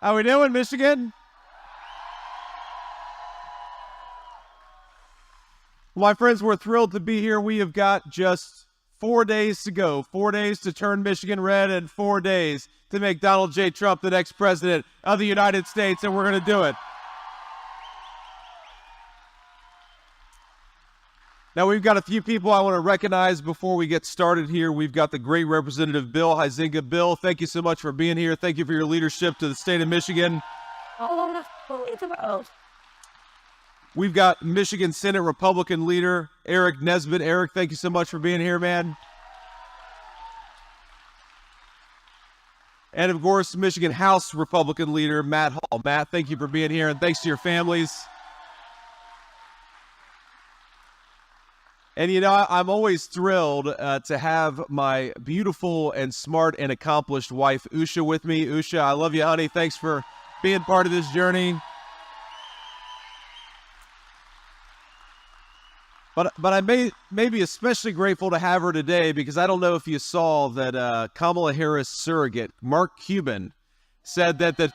How we doing, Michigan? My friends, we're thrilled to be here. We have got just 4 days to go. 4 days to turn Michigan red and 4 days to make Donald J. Trump the next president of the United States, and we're going to do it. Now, we've got a few people I want to recognize before we get started here. We've got the great Representative Bill Huizenga. Bill, thank you so much for being here. Thank you for your leadership to the state of Michigan. We've got Michigan Senate Republican leader Eric Nesbitt. Eric, thank you so much for being here, man. And, of course, Michigan House Republican leader Matt Hall. Matt, thank you for being here, and thanks to your families. And, you know, I'm always thrilled to have my beautiful and smart and accomplished wife, Usha, with me. Usha, I love you, honey. Thanks for being part of this journey. But I may be especially grateful to have her today because I don't know if you saw that Kamala Harris surrogate, Mark Cuban, said that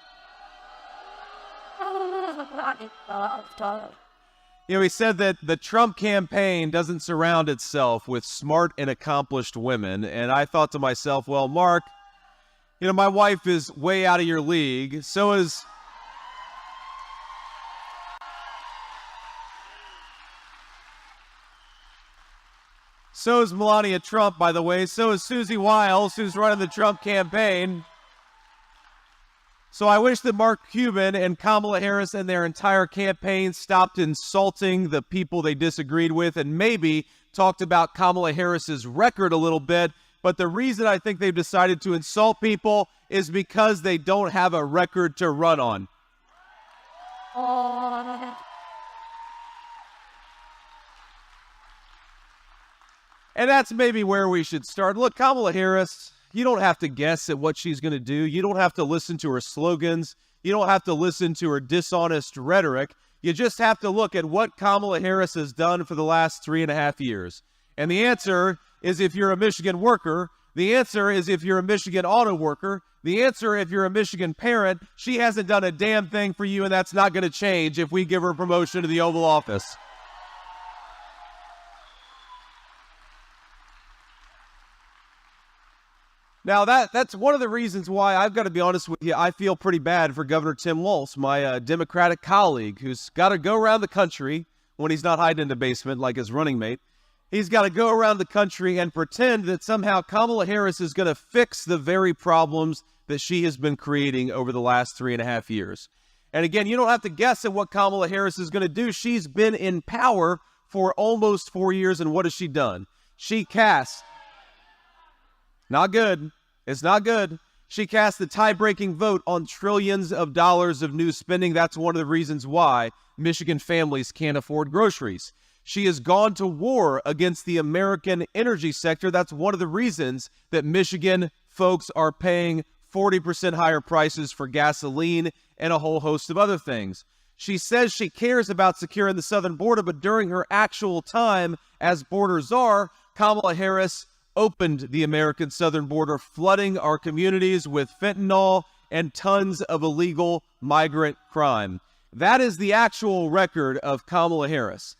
he said that the Trump campaign doesn't surround itself with smart and accomplished women. And I thought to myself, well, Mark, my wife is way out of your league. So is Melania Trump, by the way. So is Susie Wiles, who's running the Trump campaign. So I wish that Mark Cuban and Kamala Harris and their entire campaign stopped insulting the people they disagreed with and maybe talked about Kamala Harris's record a little bit. But the reason I think they've decided to insult people is because they don't have a record to run on. And that's maybe where we should start. Look, Kamala Harris, you don't have to guess at what she's going to do. You don't have to listen to her slogans. You don't have to listen to her dishonest rhetoric. You just have to look at what Kamala Harris has done for the last 3.5 years. And the answer is if you're a Michigan worker. The answer is if you're a Michigan auto worker. The answer, if you're a Michigan parent, she hasn't done a damn thing for you, and that's not going to change if we give her a promotion to the Oval Office. Now, that's one of the reasons why I've got to be honest with you. I feel pretty bad for Governor Tim Walz, my Democratic colleague, who's got to go around the country when he's not hiding in the basement like his running mate. He's got to go around the country and pretend that somehow Kamala Harris is going to fix the very problems that she has been creating over the last 3.5 years. And again, you don't have to guess at what Kamala Harris is going to do. She's been in power for almost 4 years, and what has she done? She cast... Not good. It's not good. She cast the tie-breaking vote on trillions of dollars of new spending. That's one of the reasons why Michigan families can't afford groceries. She has gone to war against the American energy sector. That's one of the reasons that Michigan folks are paying 40% higher prices for gasoline and a whole host of other things. She says she cares about securing the southern border, but during her actual time as border czar, Kamala Harris opened the American southern border, flooding our communities with fentanyl and tons of illegal migrant crime. That is the actual record of Kamala Harris.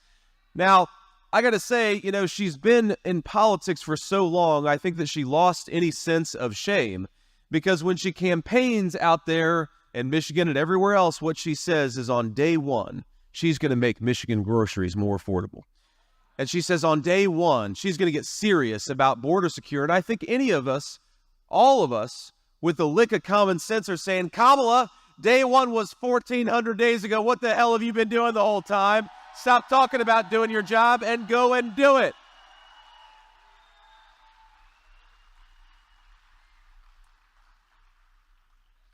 Now, I got to say, she's been in politics for so long, I think that she lost any sense of shame, because when she campaigns out there in Michigan and everywhere else, what she says is on day one, she's going to make Michigan groceries more affordable. And she says on day one, she's going to get serious about border security. I think any of us, all of us, with a lick of common sense are saying, Kamala, day one was 1,400 days ago. What the hell have you been doing the whole time? Stop talking about doing your job and go and do it.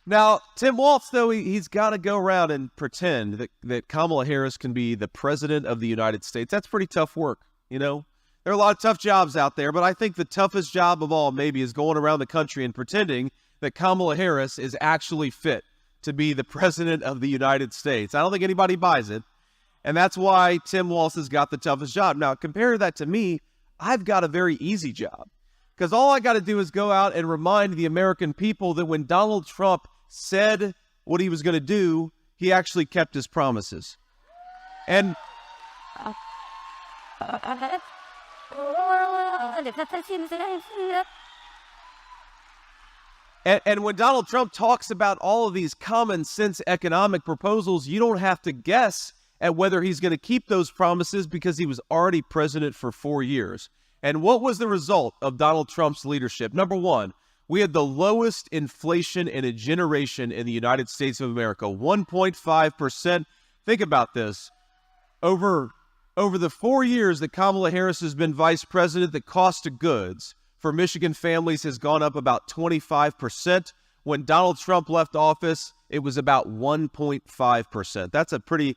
Now, Tim Walz, though, he's got to go around and pretend that Kamala Harris can be the president of the United States. That's pretty tough work, you know? There are a lot of tough jobs out there, but I think the toughest job of all maybe is going around the country and pretending that Kamala Harris is actually fit to be the president of the United States. I don't think anybody buys it, and that's why Tim Walz has got the toughest job. Now, compare that to me, I've got a very easy job, because all I got to do is go out and remind the American people that when Donald Trump said what he was going to do, he actually kept his promises. And when Donald Trump talks about all of these common sense economic proposals, you don't have to guess at whether he's going to keep those promises because he was already president for 4 years. And what was the result of Donald Trump's leadership? Number one, we had the lowest inflation in a generation in the United States of America, 1.5%. Think about this. Over the 4 years that Kamala Harris has been vice president, the cost of goods for Michigan families has gone up about 25%. When Donald Trump left office, it was about 1.5%. That's a pretty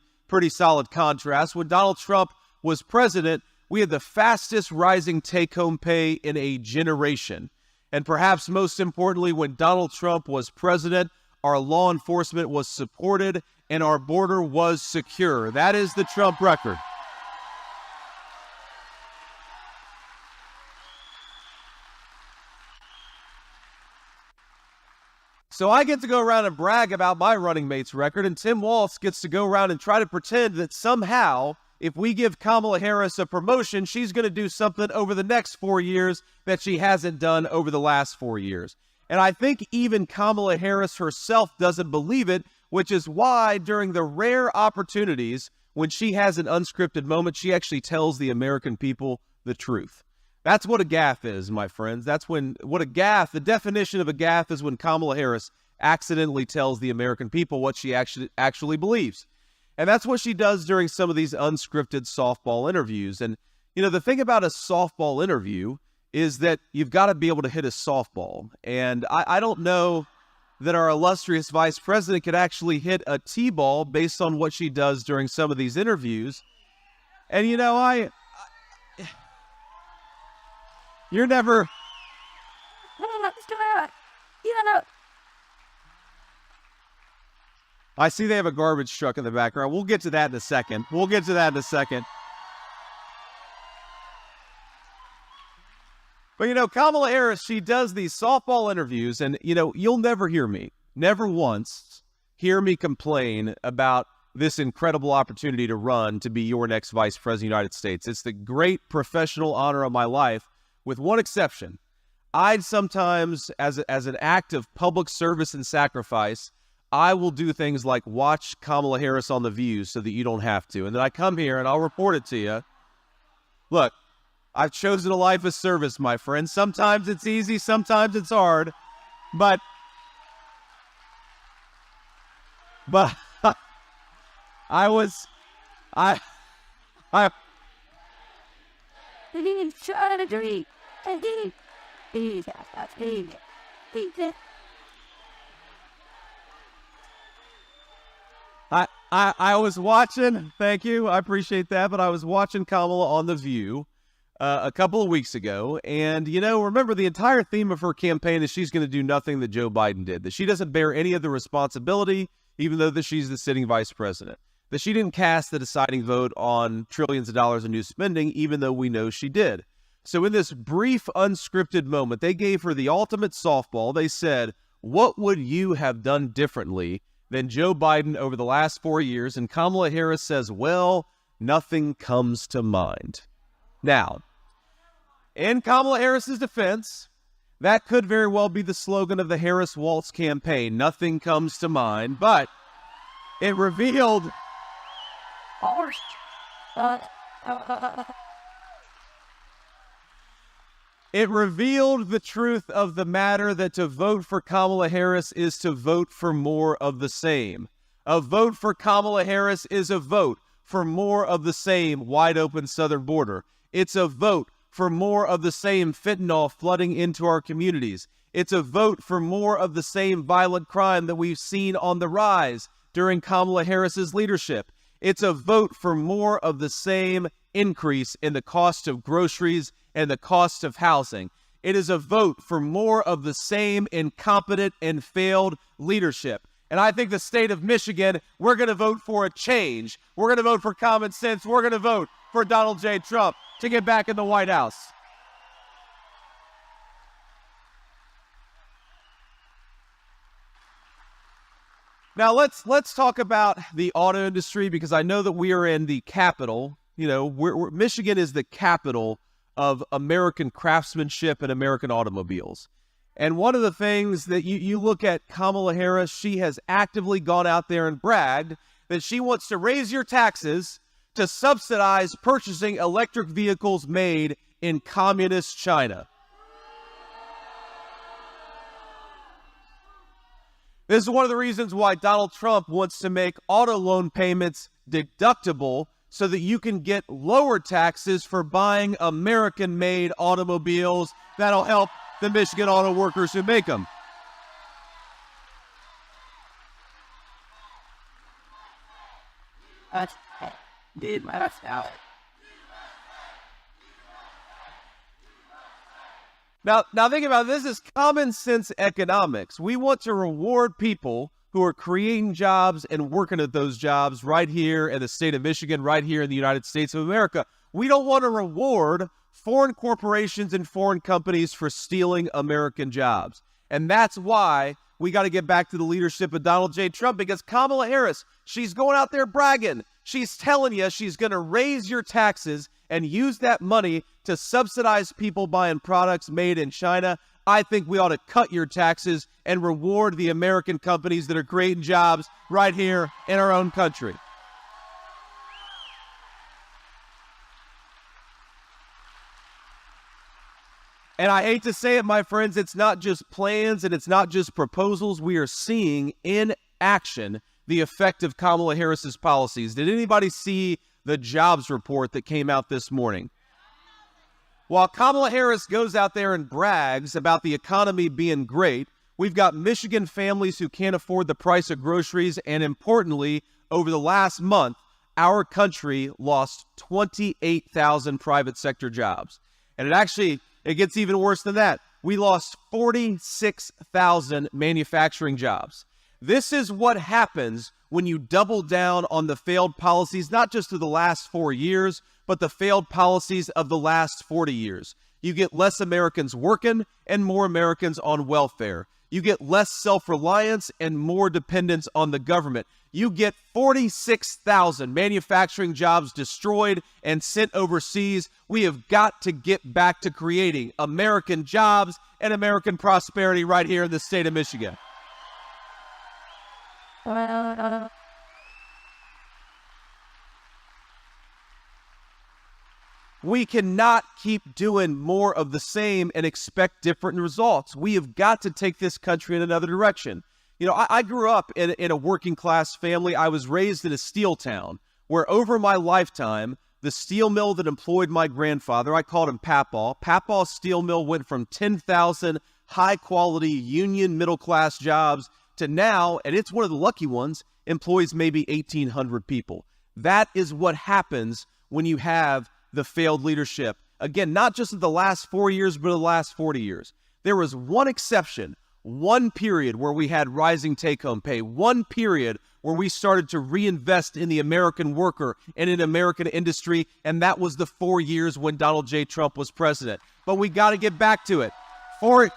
solid contrast. When Donald Trump was president, we had the fastest rising take-home pay in a generation. And perhaps most importantly, when Donald Trump was president, our law enforcement was supported and our border was secure. That is the Trump record. So I get to go around and brag about my running mate's record, and Tim Walz gets to go around and try to pretend that somehow, if we give Kamala Harris a promotion, she's going to do something over the next 4 years that she hasn't done over the last 4 years. And I think even Kamala Harris herself doesn't believe it, which is why during the rare opportunities when she has an unscripted moment, she actually tells the American people the truth. That's what a gaffe is, my friends. The definition of a gaffe is when Kamala Harris accidentally tells the American people what she actually believes. And that's what she does during some of these unscripted softball interviews. And, you know, the thing about a softball interview is that you've got to be able to hit a softball. And I don't know that our illustrious vice president could actually hit a T-ball based on what she does during some of these interviews. And, you know, you're never... I see they have a garbage truck in the background. We'll get to that in a second. But, you know, Kamala Harris, she does these softball interviews, and, you know, you'll never never once hear me complain about this incredible opportunity to run to be your next vice president of the United States. It's the great professional honor of my life, with one exception. I'd sometimes, as an act of public service and sacrifice, I will do things like watch Kamala Harris on The View so that you don't have to. And then I come here and I'll report it to you. Look, I've chosen a life of service, my friend. Sometimes it's easy, sometimes it's hard. But I was watching, thank you, I appreciate that, but I was watching Kamala on The View a couple of weeks ago, and, you know, remember the entire theme of her campaign is she's going to do nothing that Joe Biden did, that she doesn't bear any of the responsibility, even though that she's the sitting vice president, that she didn't cast the deciding vote on trillions of dollars in new spending, even though we know she did. So in this brief, unscripted moment, they gave her the ultimate softball. They said, what would you have done differently than Joe Biden over the last 4 years? And Kamala Harris says, well, nothing comes to mind. Now, in Kamala Harris's defense, that could very well be the slogan of the Harris-Walz campaign, nothing comes to mind, but it revealed... It revealed the truth of the matter that to vote for Kamala Harris is to vote for more of the same. A vote for Kamala Harris is a vote for more of the same wide open southern border. It's a vote for more of the same fentanyl flooding into our communities. It's a vote for more of the same violent crime that we've seen on the rise during Kamala Harris's leadership. It's a vote for more of the same increase in the cost of groceries and the cost of housing. It is a vote for more of the same incompetent and failed leadership. And I think the state of Michigan, we're going to vote for a change. We're going to vote for common sense. We're going to vote for Donald J. Trump to get back in the White House. Now let's talk about the auto industry, because I know that we are in the capital. You know, Michigan is the capital of American craftsmanship and American automobiles. And one of the things that you look at Kamala Harris, she has actively gone out there and bragged that she wants to raise your taxes to subsidize purchasing electric vehicles made in communist China. This is one of the reasons why Donald Trump wants to make auto loan payments deductible so that you can get lower taxes for buying American-made automobiles that'll help the Michigan auto workers who make them. Now think about it. This is common sense economics. We want to reward people who are creating jobs and working at those jobs right here in the state of Michigan, right here in the United States of America. We don't want to reward foreign corporations and foreign companies for stealing American jobs. And that's why we got to get back to the leadership of Donald J. Trump, because Kamala Harris, she's going out there bragging. She's telling you she's going to raise your taxes and use that money to subsidize people buying products made in China. I think we ought to cut your taxes and reward the American companies that are creating jobs right here in our own country. And I hate to say it, my friends, it's not just plans and it's not just proposals. We are seeing in action the effect of Kamala Harris's policies. Did anybody see the jobs report that came out this morning? While Kamala Harris goes out there and brags about the economy being great, we've got Michigan families who can't afford the price of groceries, and importantly, over the last month, our country lost 28,000 private sector jobs. And it gets even worse than that. We lost 46,000 manufacturing jobs. This is what happens when you double down on the failed policies, not just of the last 4 years, but the failed policies of the last 40 years. You get less Americans working and more Americans on welfare. You get less self-reliance and more dependence on the government. You get 46,000 manufacturing jobs destroyed and sent overseas. We have got to get back to creating American jobs and American prosperity right here in the state of Michigan. We cannot keep doing more of the same and expect different results. We have got to take this country in another direction. You know, I grew up in a working class family. I was raised in a steel town where over my lifetime, the steel mill that employed my grandfather, I called him Papaw. Papaw Steel Mill went from 10,000 high quality union middle class jobs to now, and it's one of the lucky ones, employs maybe 1,800 people. That is what happens when you have the failed leadership. Again, not just in the last 4 years, but the last 40 years. There was one exception, one period where we had rising take-home pay, one period where we started to reinvest in the American worker and in American industry, and that was the 4 years when Donald J. Trump was president. But we got to get back to it. 4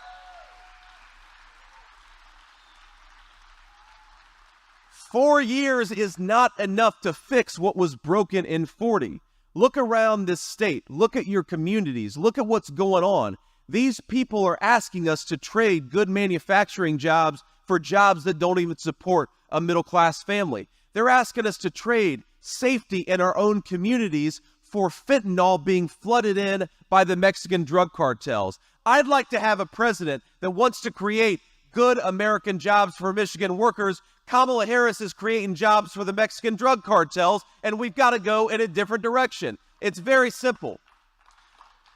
years is not enough to fix what was broken in 40. Look around this state. Look at your communities. Look at what's going on. These people are asking us to trade good manufacturing jobs for jobs that don't even support a middle-class family. They're asking us to trade safety in our own communities for fentanyl being flooded in by the Mexican drug cartels. I'd like to have a president that wants to create good American jobs for Michigan workers. Kamala Harris is creating jobs for the Mexican drug cartels, and we've got to go in a different direction. It's very simple.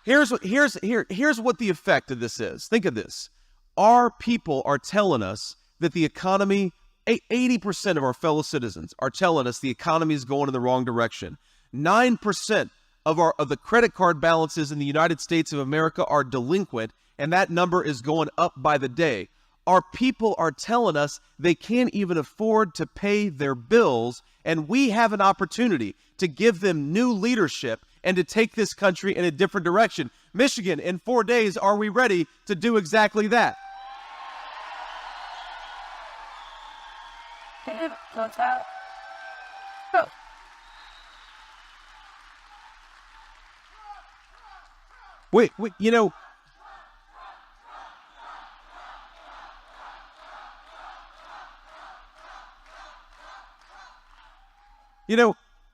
Here's what the effect of this is. Think of this. Our people are telling us that the economy, 80% of our fellow citizens are telling us the economy is going in the wrong direction. 9% of the credit card balances in the United States of America are delinquent, and that number is going up by the day. Our people are telling us they can't even afford to pay their bills, and we have an opportunity to give them new leadership and to take this country in a different direction. Michigan, in 4 days, are we ready to do exactly that? Wait, you know,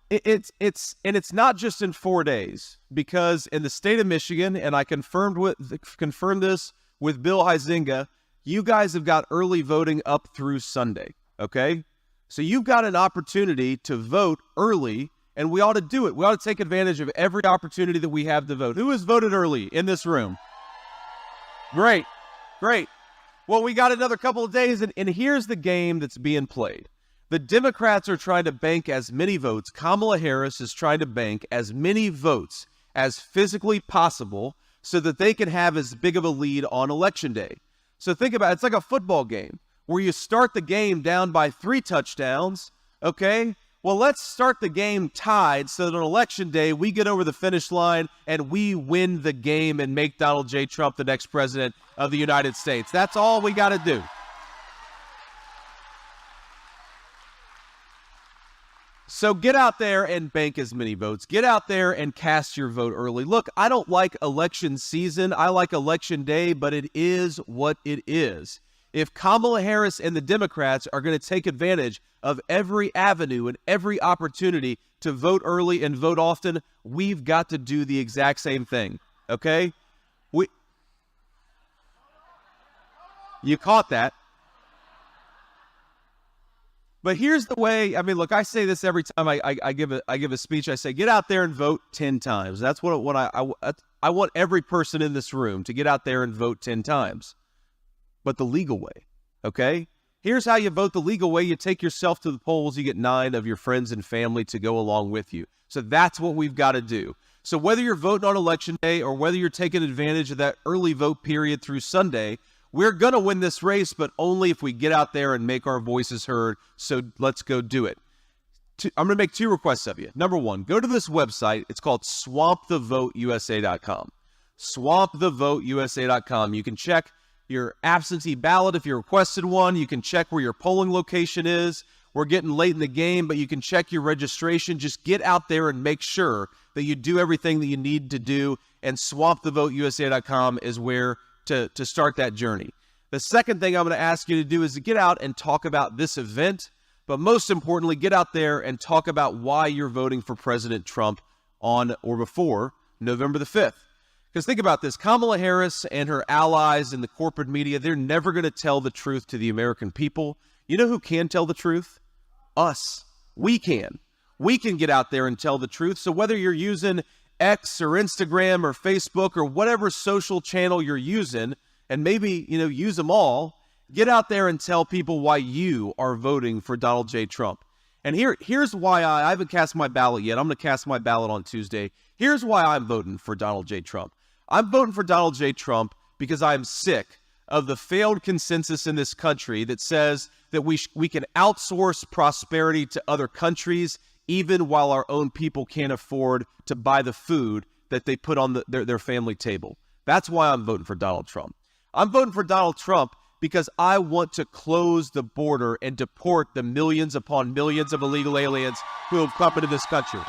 it's not just in 4 days, because in the state of Michigan, and I confirmed this with Bill Huizenga, you guys have got early voting up through Sunday, okay? So you've got an opportunity to vote early, and we ought to do it. We ought to take advantage of every opportunity that we have to vote. Who has voted early in this room? Great. Well, we got another couple of days, and here's the game that's being played. The Democrats are trying to bank as many votes. Kamala Harris is trying to bank as many votes as physically possible so that they can have as big of a lead on Election Day. So think about it. It's like a football game where you start the game down by 3 touchdowns, okay? Well, let's start the game tied so that on Election Day, we get over the finish line and we win the game and make Donald J. Trump the next president of the United States. That's all we got to do. So get out there and bank as many votes. Get out there and cast your vote early. Look, I don't like election season. I like Election Day, but it is what it is. If Kamala Harris and the Democrats are going to take advantage of every avenue and every opportunity to vote early and vote often, we've got to do the exact same thing, okay? You caught that. But here's the way. I mean, look, I say this every time I give a speech. I say, get out there and vote 10 times. That's what I want every person in this room to get out there and vote 10 times. But the legal way, okay? Here's how you vote the legal way. You take yourself to the polls. You get 9 of your friends and family to go along with you. So that's what we've got to do. So whether you're voting on Election Day or whether you're taking advantage of that early vote period through Sunday, we're going to win this race, but only if we get out there and make our voices heard. So let's go do it. I'm going to make 2 requests of you. Number 1, go to this website. It's called swampthevoteusa.com. Swampthevoteusa.com. You can check your absentee ballot if you requested one. You can check where your polling location is. We're getting late in the game, but you can check your registration. Just get out there and make sure that you do everything that you need to do. And swampthevoteusa.com is where to start that journey. The second thing I'm going to ask you to do is to get out and talk about this event, but most importantly, get out there and talk about why you're voting for President Trump on or before November the 5th. Because think about this, Kamala Harris and her allies in the corporate media, they're never going to tell the truth to the American people. You know who can tell the truth? Us. We can. We can get out there and tell the truth. So whether you're using X or Instagram or Facebook or whatever social channel you're using, and maybe, use them all, get out there and tell people why you are voting for Donald J. Trump. And here's why I haven't cast my ballot yet. I'm going to cast my ballot on Tuesday. Here's why I'm voting for Donald J. Trump. I'm voting for Donald J. Trump because I'm sick of the failed consensus in this country that says that we can outsource prosperity to other countries even while our own people can't afford to buy the food that they put on their family table. That's why I'm voting for Donald Trump. I'm voting for Donald Trump because I want to close the border and deport the millions upon millions of illegal aliens who have come into this country.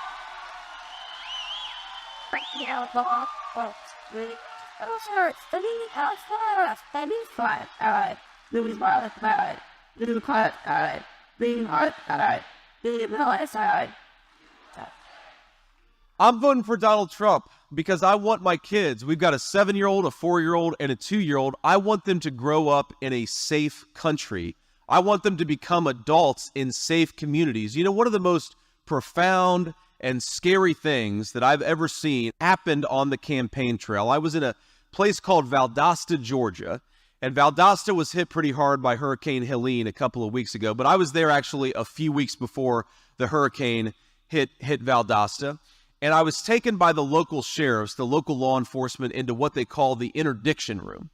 I'm voting for Donald Trump because I want my kids, we've got a 7-year-old, a 4-year-old, and a 2-year-old. I want them to grow up in a safe country. I want them to become adults in safe communities. One of the most profound and scary things that I've ever seen happened on the campaign trail. I was in a place called Valdosta, Georgia, And Valdosta was hit pretty hard by Hurricane Helene a couple of weeks ago, but I was there actually a few weeks before the hurricane hit Valdosta. And I was taken by the local sheriffs, the local law enforcement, into what they call the interdiction room.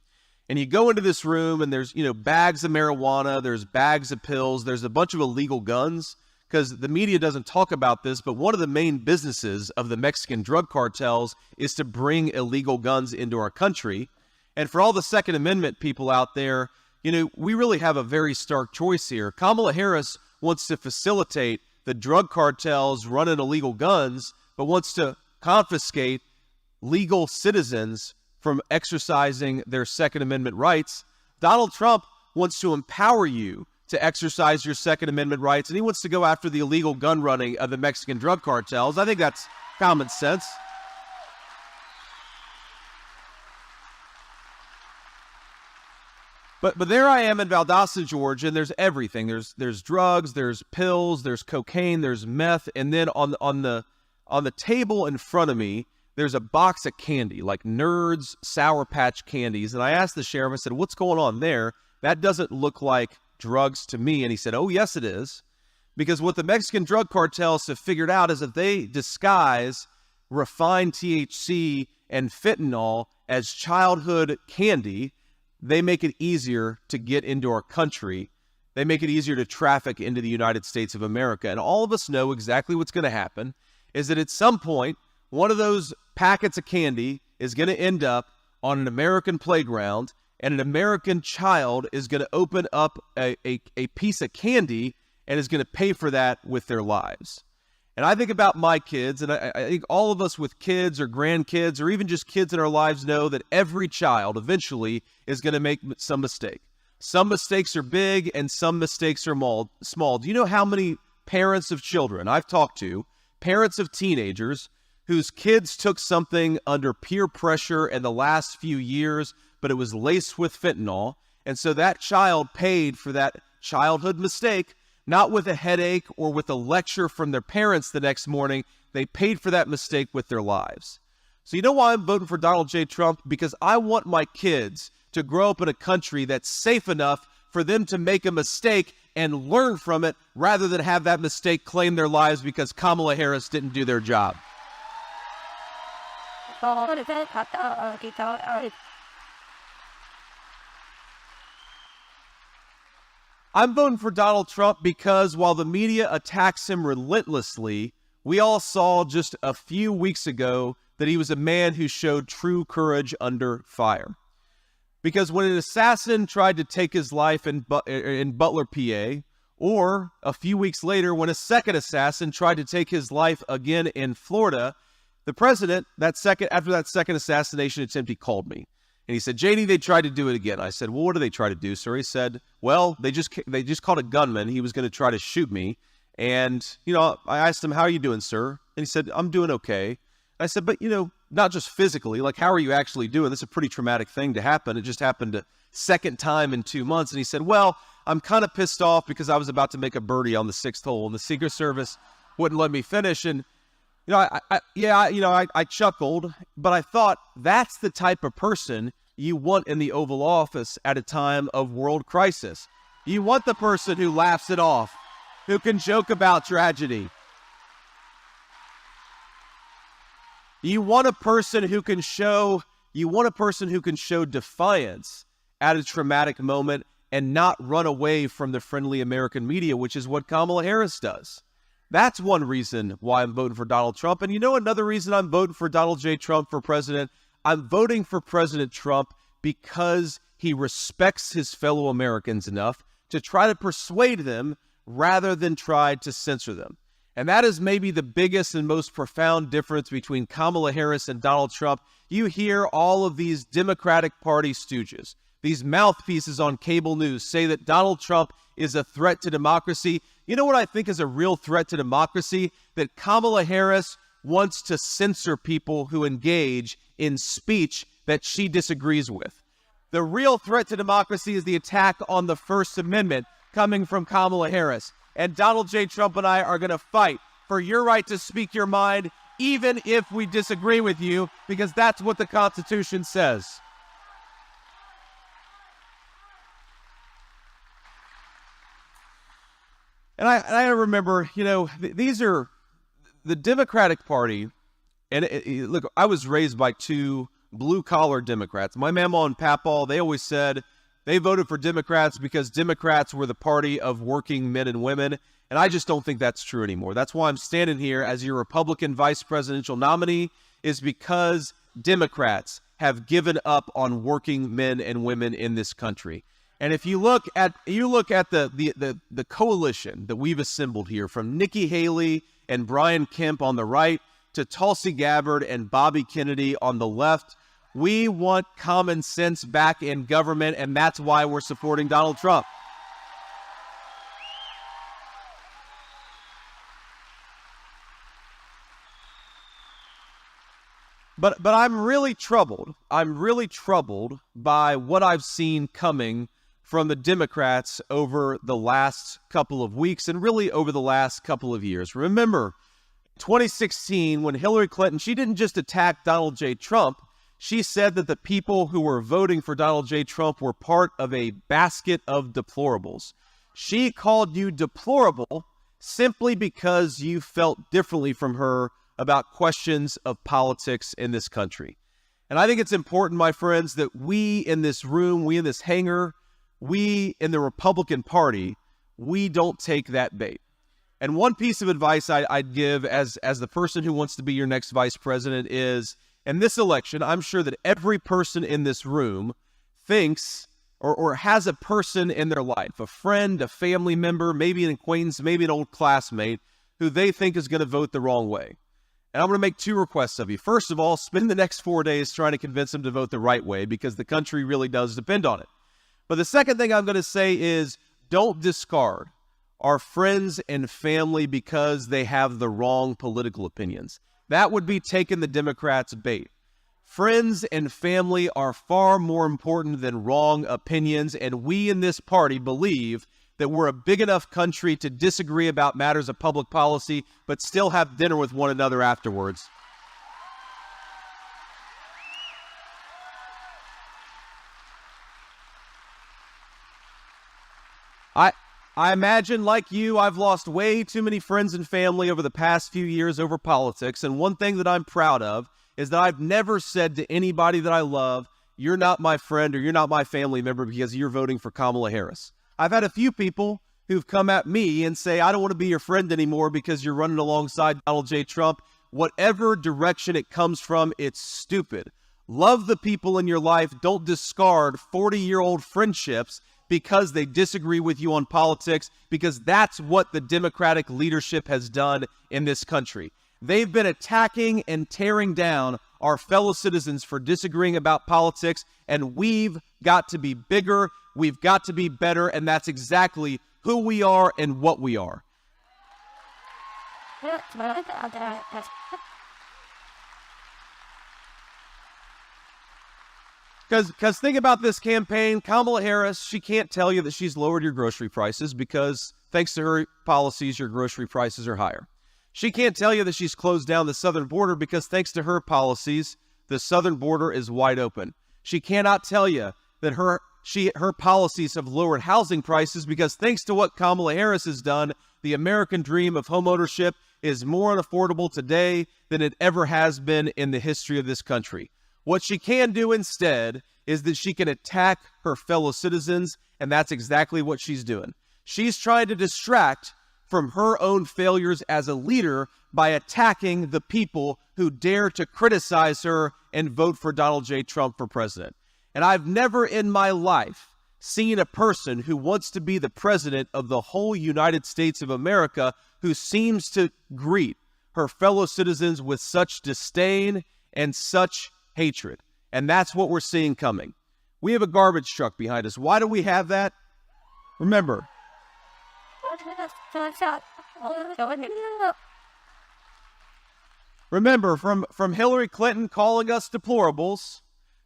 And you go into this room and there's, bags of marijuana, there's bags of pills, there's a bunch of illegal guns, because the media doesn't talk about this, but one of the main businesses of the Mexican drug cartels is to bring illegal guns into our country. And for all the Second Amendment people out there, we really have a very stark choice here. Kamala Harris wants to facilitate the drug cartels running illegal guns, but wants to confiscate legal citizens from exercising their Second Amendment rights. Donald Trump wants to empower you to exercise your Second Amendment rights, and he wants to go after the illegal gun running of the Mexican drug cartels. I think that's common sense. But there I am in Valdosta, Georgia, and there's everything. There's drugs, there's pills, there's cocaine, there's meth, and then on the table in front of me, there's a box of candy, like Nerds Sour Patch candies. And I asked the sheriff, I said, "What's going on there? That doesn't look like drugs to me." And he said, "Oh, yes, it is." Because what the Mexican drug cartels have figured out is that they disguise refined THC and fentanyl as childhood candy. They make it easier to get into our country. They make it easier to traffic into the United States of America. And all of us know exactly what's going to happen is that at some point, one of those packets of candy is going to end up on an American playground, and an American child is going to open up a piece of candy and is going to pay for that with their lives. And I think about my kids, and I think all of us with kids or grandkids or even just kids in our lives know that every child eventually is going to make some mistake. Some mistakes are big and some mistakes are small. Do you know how many parents of children I've talked to, parents of teenagers, whose kids took something under peer pressure in the last few years, but it was laced with fentanyl, and so that child paid for that childhood mistake, not with a headache or with a lecture from their parents the next morning. They paid for that mistake with their lives. So you know why I'm voting for Donald J. Trump? Because I want my kids to grow up in a country that's safe enough for them to make a mistake and learn from it, rather than have that mistake claim their lives because Kamala Harris didn't do their job. I'm voting for Donald Trump because while the media attacks him relentlessly, we all saw just a few weeks ago that he was a man who showed true courage under fire. Because when an assassin tried to take his life in Butler, PA, or a few weeks later when a second assassin tried to take his life again in Florida, the president, after that second assassination attempt, he called me. And he said, "JD, they tried to do it again." I said, "Well, what did they try to do, sir?" He said, "Well, they just caught a gunman. He was going to try to shoot me." And, I asked him, "How are you doing, sir?" And he said, "I'm doing okay." I said, "But, not just physically, like, how are you actually doing? This is a pretty traumatic thing to happen. It just happened a second time in 2 months." And he said, "Well, I'm kind of pissed off because I was about to make a birdie on the 6th hole and the Secret Service wouldn't let me finish." And, I chuckled, but I thought that's the type of person you want in the Oval Office at a time of world crisis. You want the person who laughs it off, who can joke about tragedy. You want a person who can show defiance at a traumatic moment and not run away from the friendly American media, which is what Kamala Harris does. That's one reason why I'm voting for Donald Trump. And another reason I'm voting for Donald J. Trump for president? I'm voting for President Trump because he respects his fellow Americans enough to try to persuade them rather than try to censor them. And that is maybe the biggest and most profound difference between Kamala Harris and Donald Trump. You hear all of these Democratic Party stooges, these mouthpieces on cable news say that Donald Trump is a threat to democracy. You know what I think is a real threat to democracy? That Kamala Harris wants to censor people who engage in speech that she disagrees with. The real threat to democracy is the attack on the First Amendment coming from Kamala Harris. And Donald J. Trump and I are going to fight for your right to speak your mind, even if we disagree with you, because that's what the Constitution says. And I remember, these are the Democratic Party. And look, I was raised by two blue-collar Democrats. My mama and papa, they always said they voted for Democrats because Democrats were the party of working men and women. And I just don't think that's true anymore. That's why I'm standing here as your Republican vice presidential nominee, is because Democrats have given up on working men and women in this country. And if you look at the coalition that we've assembled here, from Nikki Haley and Brian Kemp on the right to Tulsi Gabbard and Bobby Kennedy on the left, we want common sense back in government, and that's why we're supporting Donald Trump. But I'm really troubled. I'm really troubled by what I've seen coming from the Democrats over the last couple of weeks and really over the last couple of years. Remember, 2016, when Hillary Clinton, she didn't just attack Donald J. Trump. She said that the people who were voting for Donald J. Trump were part of a basket of deplorables. She called you deplorable simply because you felt differently from her about questions of politics in this country. And I think it's important, my friends, that we in this room, we in this hangar, we in the Republican Party, we don't take that bait. And one piece of advice I'd give as the person who wants to be your next vice president is, in this election, I'm sure that every person in this room thinks or has a person in their life, a friend, a family member, maybe an acquaintance, maybe an old classmate, who they think is going to vote the wrong way. And I'm going to make two requests of you. First of all, spend the next 4 days trying to convince them to vote the right way, because the country really does depend on it. But the second thing I'm going to say is, don't discard our friends and family because they have the wrong political opinions. That would be taking the Democrats' bait. Friends and family are far more important than wrong opinions, and we in this party believe that we're a big enough country to disagree about matters of public policy, but still have dinner with one another afterwards. I imagine, like you, I've lost way too many friends and family over the past few years over politics, and one thing that I'm proud of is that I've never said to anybody that I love, you're not my friend or you're not my family member because you're voting for Kamala Harris. I've had a few people who've come at me and say, I don't want to be your friend anymore because you're running alongside Donald J. Trump. Whatever direction it comes from, it's stupid. Love the people in your life. Don't discard 40-year-old friendships because they disagree with you on politics, because that's what the Democratic leadership has done in this country. They've been attacking and tearing down our fellow citizens for disagreeing about politics, and we've got to be bigger, we've got to be better, and that's exactly who we are and what we are. Because think about this campaign. Kamala Harris, she can't tell you that she's lowered your grocery prices because thanks to her policies, your grocery prices are higher. She can't tell you that she's closed down the southern border because thanks to her policies, the southern border is wide open. She cannot tell you that her policies have lowered housing prices because thanks to what Kamala Harris has done, the American dream of homeownership is more unaffordable today than it ever has been in the history of this country. What she can do instead is that she can attack her fellow citizens, and that's exactly what she's doing. She's trying to distract from her own failures as a leader by attacking the people who dare to criticize her and vote for Donald J. Trump for president. And I've never in my life seen a person who wants to be the president of the whole United States of America who seems to greet her fellow citizens with such disdain and such hatred. And that's what we're seeing coming. We have a garbage truck behind us. Why do we have that? Remember, from Hillary Clinton calling us deplorables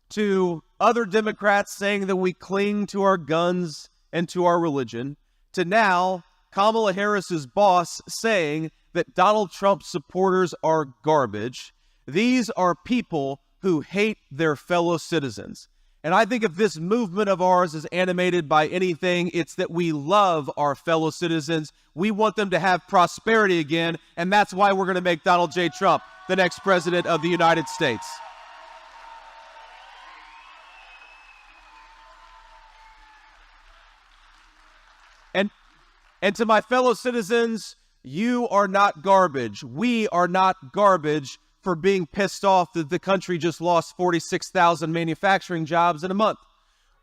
to other Democrats saying that we cling to our guns and to our religion, to now Kamala Harris's boss saying that Donald Trump supporters are garbage. These are people who hate their fellow citizens. And I think if this movement of ours is animated by anything, it's that we love our fellow citizens. We want them to have prosperity again, and that's why we're going to make Donald J. Trump the next president of the United States. And to my fellow citizens, you are not garbage. We are not garbage for being pissed off that the country just lost 46,000 manufacturing jobs in a month.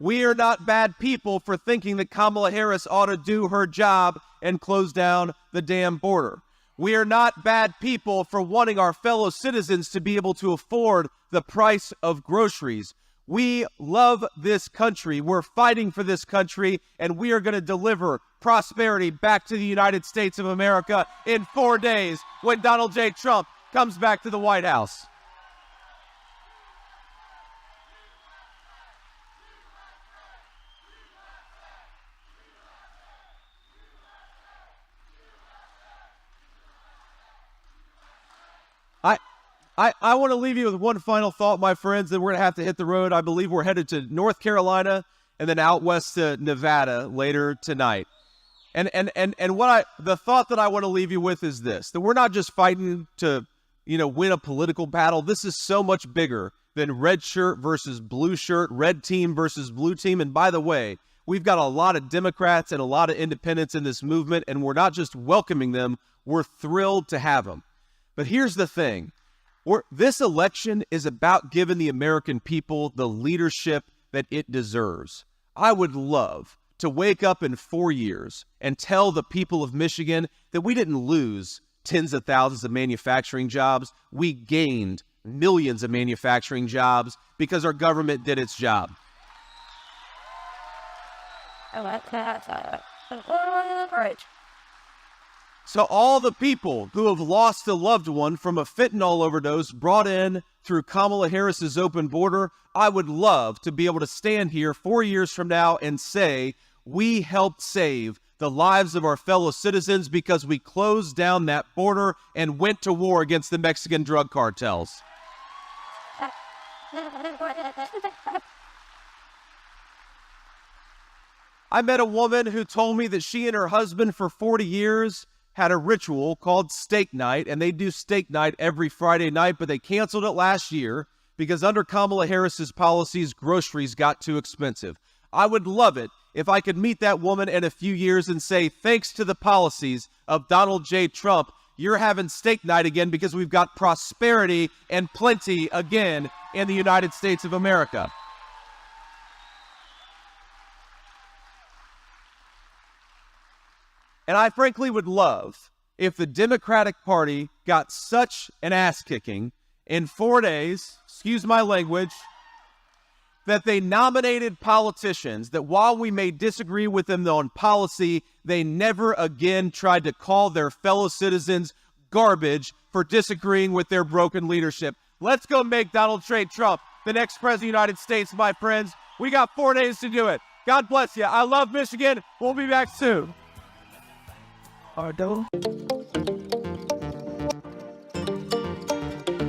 We are not bad people for thinking that Kamala Harris ought to do her job and close down the damn border. We are not bad people for wanting our fellow citizens to be able to afford the price of groceries. We love this country. We're fighting for this country, and we are going to deliver prosperity back to the United States of America in 4 days when Donald J. Trump comes back to the White House. I want to leave you with one final thought, my friends, then we're going to have to hit the road. I believe we're headed to North Carolina and then out west to Nevada later tonight. And the thought that I want to leave you with is this, that we're not just fighting to, win a political battle. This is so much bigger than red shirt versus blue shirt, red team versus blue team. And by the way, we've got a lot of Democrats and a lot of independents in this movement, and we're not just welcoming them, we're thrilled to have them. But here's the thing. This election is about giving the American people the leadership that it deserves. I would love to wake up in 4 years and tell the people of Michigan that we didn't lose tens of thousands of manufacturing jobs. We gained millions of manufacturing jobs because our government did its job. So all the people who have lost a loved one from a fentanyl overdose brought in through Kamala Harris's open border, I would love to be able to stand here 4 years from now and say, we helped save the lives of our fellow citizens because we closed down that border and went to war against the Mexican drug cartels. I met a woman who told me that she and her husband for 40 years had a ritual called steak night, and they do steak night every Friday night, but they canceled it last year because under Kamala Harris's policies, groceries got too expensive. I would love it if I could meet that woman in a few years and say, thanks to the policies of Donald J. Trump, you're having steak night again because we've got prosperity and plenty again in the United States of America. And I frankly would love if the Democratic Party got such an ass-kicking in 4 days, excuse my language, that they nominated politicians that while we may disagree with them on policy, they never again tried to call their fellow citizens garbage for disagreeing with their broken leadership. Let's go make Donald J. Trump the next president of the United States, my friends. We got 4 days to do it. God bless you. I love Michigan. We'll be back soon. Ardo.